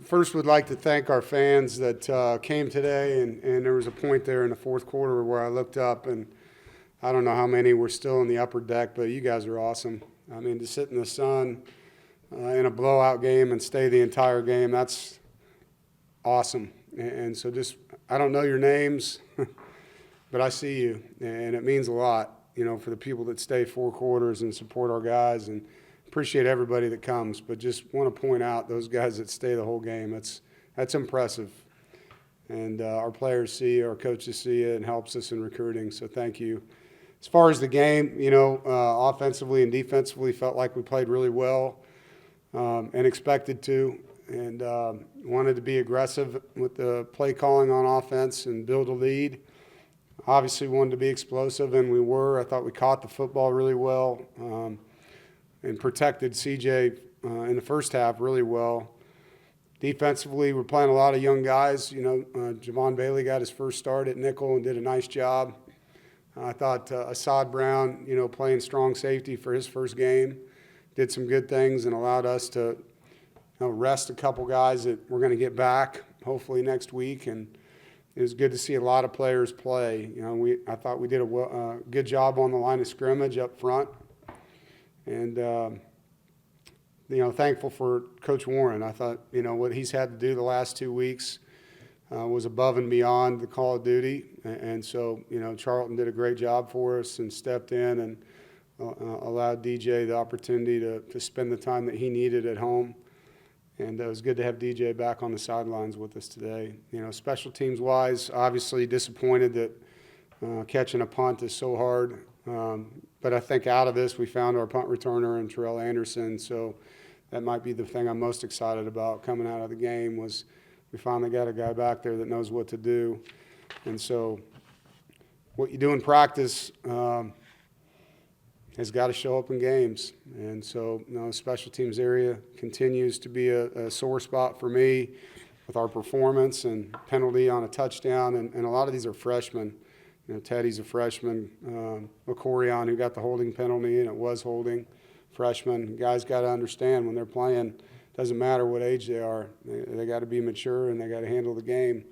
First, would like to thank our fans that came today, and there was a point there in the fourth quarter where I looked up, and I don't know how many were still in the upper deck, but you guys are awesome. I mean, to sit in the sun in a blowout game and stay the entire game, that's awesome. And so just, I don't know your names, but I see you, and it means a lot, for the people that stay 4 quarters and support our guys, and appreciate everybody that comes. But just want to point out those guys that stay the whole game. That's impressive. And our players see it, our coaches see it, and helps us in recruiting, so thank you. As far as the game, offensively and defensively, felt like we played really well and expected to, and wanted to be aggressive with the play calling on offense and build a lead. Obviously wanted to be explosive, and we were. I thought we caught the football really well and protected CJ in the first half really well. Defensively, we're playing a lot of young guys. Javon Bailey got his first start at nickel and did a nice job. I thought Assad Brown, playing strong safety for his first game, did some good things and allowed us to rest a couple guys that we're going to get back hopefully next week. And it was good to see a lot of players play. I thought we did a good job on the line of scrimmage up front. And, thankful for Coach Warren. I thought, what he's had to do the last 2 weeks was above and beyond the call of duty. And so, Charlton did a great job for us and stepped in and allowed DJ the opportunity to spend the time that he needed at home. And it was good to have DJ back on the sidelines with us today. Special teams-wise, obviously disappointed that catching a punt is so hard. But I think out of this, we found our punt returner in Terrell Anderson. So that might be the thing I'm most excited about coming out of the game was we finally got a guy back there that knows what to do. And so what you do in practice has got to show up in games. And so, special teams area continues to be a sore spot for me with our performance and penalty on a touchdown. And a lot of these are freshmen. Teddy's a freshman. Macorion, who got the holding penalty, and it was holding, freshman. Guys got to understand when they're playing, doesn't matter what age they are. They got to be mature and they got to handle the game.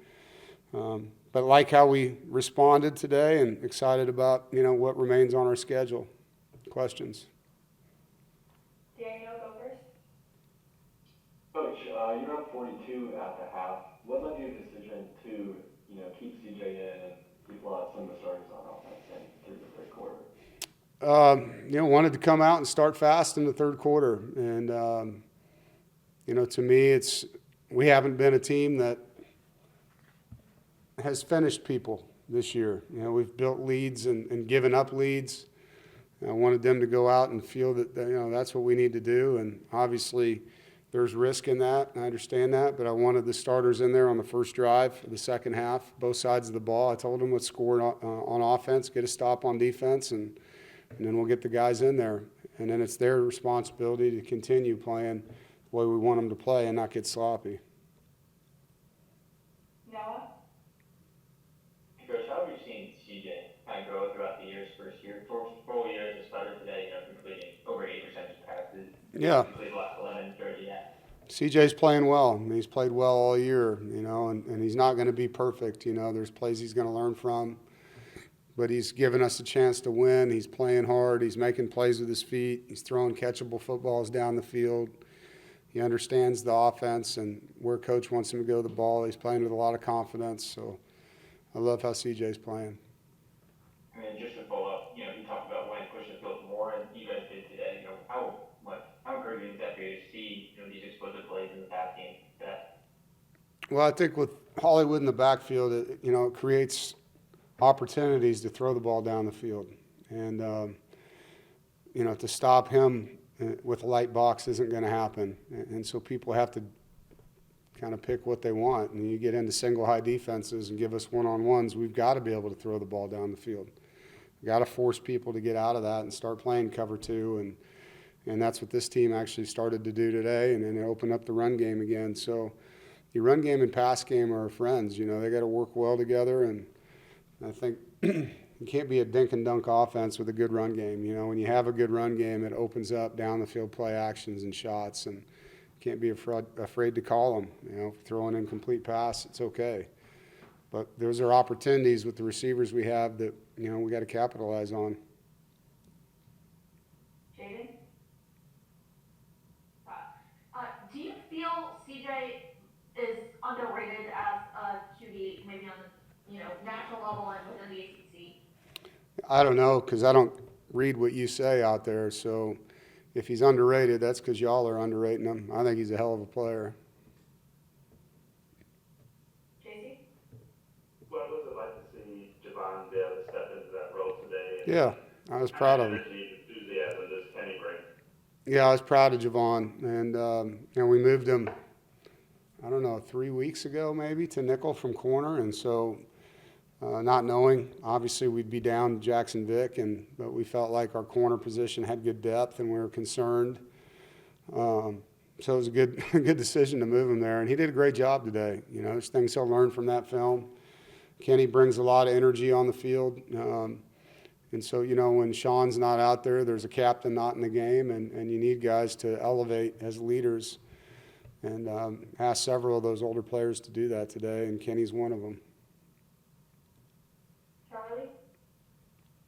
But like how we responded today and excited about, what remains on our schedule. Questions? Daniel, go first. Coach, you're up 42 at the half. What led you to the decision to, keep CJ in and keep some of the starters on offense and through the third quarter? Wanted to come out and start fast in the third quarter. And, to me, we haven't been a team that has finished people this year. We've built leads and given up leads. I wanted them to go out and feel that, that's what we need to do. And obviously there's risk in that. I understand that. But I wanted the starters in there on the first drive of the second half, both sides of the ball. I told them let's score on offense, get a stop on defense, and then we'll get the guys in there. And then it's their responsibility to continue playing the way we want them to play and not get sloppy. Noah? Coach, how have you seen CJ kind of grow throughout the years? First year, 4 years as starter today, completing over 80% of passes. Yeah. Completed 11, 30, yeah. CJ's playing well. He's played well all year, and he's not going to be perfect. There's plays he's going to learn from. But he's given us a chance to win. He's playing hard. He's making plays with his feet. He's throwing catchable footballs down the field. He understands the offense and where Coach wants him to go with the ball. He's playing with a lot of confidence. So I love how CJ's playing. And then just to follow up, you talked about wanting to push the field more, and you guys did today. How encouraging is that for you to see, these explosive plays in the pass game? Well, I think with Hollywood in the backfield, it creates opportunities to throw the ball down the field. And, to stop him with a light box isn't going to happen. And so people have to kind of pick what they want. And you get into single high defenses and give us one-on-ones, we've got to be able to throw the ball down the field. We've got to force people to get out of that and start playing cover two. And that's what this team actually started to do today. And then they opened up the run game again. So the run game and pass game are friends. They got to work well together. And I think you can't be a dink and dunk offense with a good run game. When you have a good run game, it opens up down the field play actions and shots. And Can't be afraid to call them. You know, throw an incomplete pass, it's okay. But those are opportunities with the receivers we have that, you know, we got to capitalize on. Jaden? Do you feel CJ is underrated as a QB, maybe on the, you know, national level and within the ACC? I don't know, because I don't read what you say out there. So if he's underrated, that's because y'all are underrating him. I think he's a hell of a player. JC? What was it like to see Javon be able to step into that role today? Yeah, I was proud of him. Energy, enthusiasm, just Kenny bring. Yeah, I was proud of Javon. And we moved him, I don't know, 3 weeks ago maybe to nickel from corner. And so not knowing, obviously we'd be down Jackson Vick, but we felt like our corner position had good depth and we were concerned. So it was a good decision to move him there. And he did a great job today. You know, there's things he'll learn from that film. Kenny brings a lot of energy on the field. And so, you know, when Sean's not out there, there's a captain not in the game, and you need guys to elevate as leaders. And asked several of those older players to do that today, and Kenny's one of them. Charlie?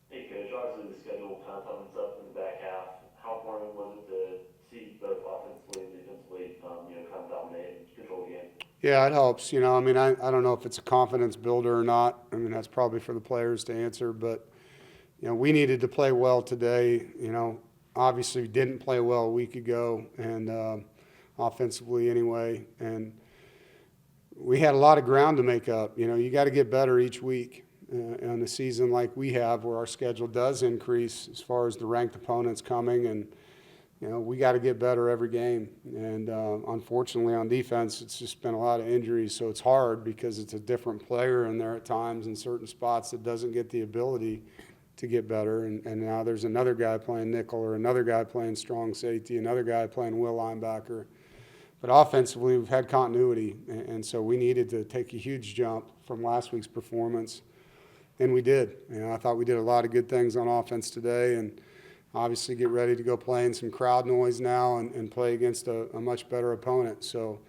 Hey, Coach, obviously the schedule kind of toughens up in the back half. How important was it to see both offensively and defensively, you know, kind of dominate and control the game? Yeah, it helps. You know, I mean, I don't know if it's a confidence builder or not. I mean, that's probably for the players to answer. But, you know, we needed to play well today. You know, obviously we didn't play well a week ago, and offensively anyway. And we had a lot of ground to make up. You know, you got to get better each week. In a season like we have, where our schedule does increase as far as the ranked opponents coming, and you know we got to get better every game. And unfortunately, on defense, it's just been a lot of injuries, so it's hard because it's a different player in there at times in certain spots that doesn't get the ability to get better. And now there's another guy playing nickel, or another guy playing strong safety, another guy playing will linebacker. But offensively, we've had continuity, and so we needed to take a huge jump from last week's performance. And we did. You know, I thought we did a lot of good things on offense today, and obviously get ready to go play in some crowd noise now and play against a much better opponent. So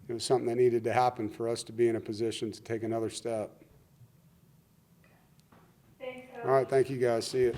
it was something that needed to happen for us to be in a position to take another step. Thanks, Coach. All right, thank you guys. See you.